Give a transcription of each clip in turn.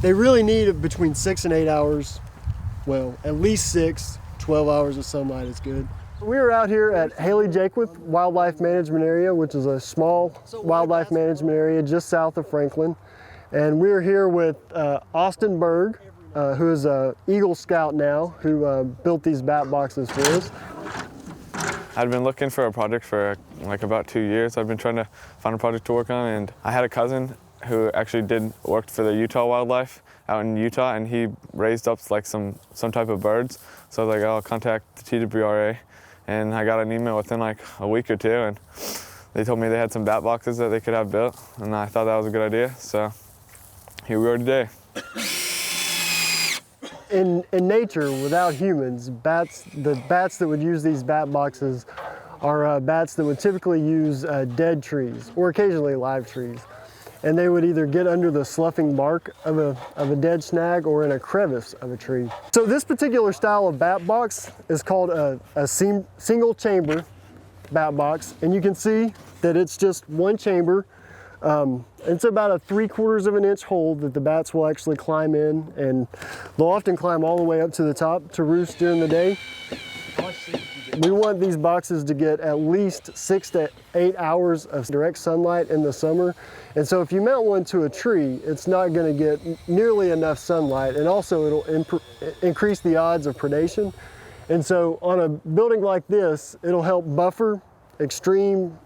They really need between 6 and 8 hours. Well, at least 6, 12 hours of sunlight is good. We are out here at Haley-Jaquith Wildlife Management Area, which is a small wildlife management area just south of Franklin. And we're here with Austin Berg, who is an Eagle Scout now, who built these bat boxes for us. I'd been looking for a project for like about 2 years. I've been trying to find a project to work on, and I had a cousin who actually worked for the Utah Wildlife out in Utah, and he raised up like some type of birds. So I was like, I'll contact the TWRA, and I got an email within like a week or two, and they told me they had some bat boxes that they could have built, and I thought that was a good idea. So here we are today. In nature, without humans, the bats that would use these bat boxes are bats that would typically use dead trees or occasionally live trees. And they would either get under the sloughing bark of a dead snag or in a crevice of a tree. So this particular style of bat box is called a single chamber bat box. And you can see that it's just one chamber. It's about a 3/4 of an inch hole that the bats will actually climb in, and they'll often climb all the way up to the top to roost during the day. We want these boxes to get at least 6 to 8 hours of direct sunlight in the summer. And so if you mount one to a tree, it's not going to get nearly enough sunlight, and also it'll increase the odds of predation. And so on a building like this, it'll help buffer extreme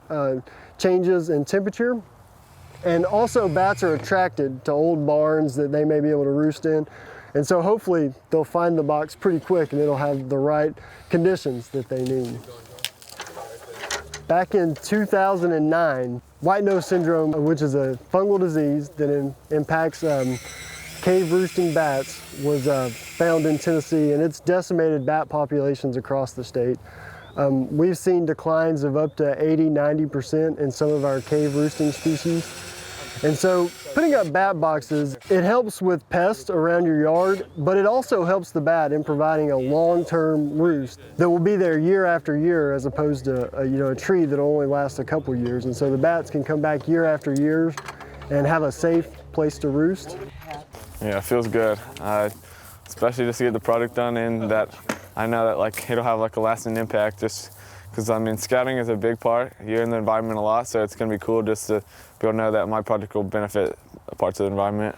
changes in temperature. And also bats are attracted to old barns that they may be able to roost in. And so hopefully they'll find the box pretty quick and it'll have the right conditions that they need. Back in 2009, white nose syndrome, which is a fungal disease that impacts cave roosting bats, was found in Tennessee, and it's decimated bat populations across the state. We've seen declines of up to 80–90% in some of our cave roosting species. And so putting up bat boxes, it helps with pests around your yard, but it also helps the bat in providing a long-term roost that will be there year after year, as opposed to a tree that only lasts a couple years. And so the bats can come back year after year and have a safe place to roost. Yeah, it feels good, especially just to get the project done, and that I know that like it'll have like a lasting impact, just because I mean scouting is a big part. You're in the environment a lot, so it's going to be cool just to be able to know that my project will benefit parts of the environment.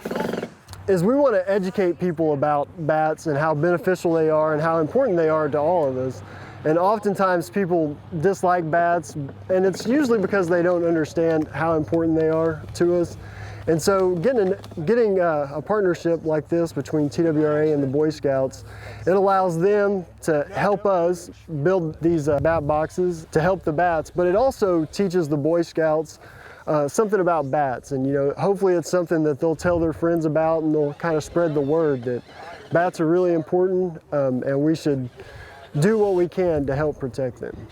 Is we want to educate people about bats and how beneficial they are and how important they are to all of us. And oftentimes people dislike bats, and it's usually because they don't understand how important they are to us. And so getting a partnership like this between TWRA and the Boy Scouts, it allows them to help us build these bat boxes to help the bats, but it also teaches the Boy Scouts something about bats. And hopefully it's something that they'll tell their friends about, and they'll kind of spread the word that bats are really important, and we should do what we can to help protect them.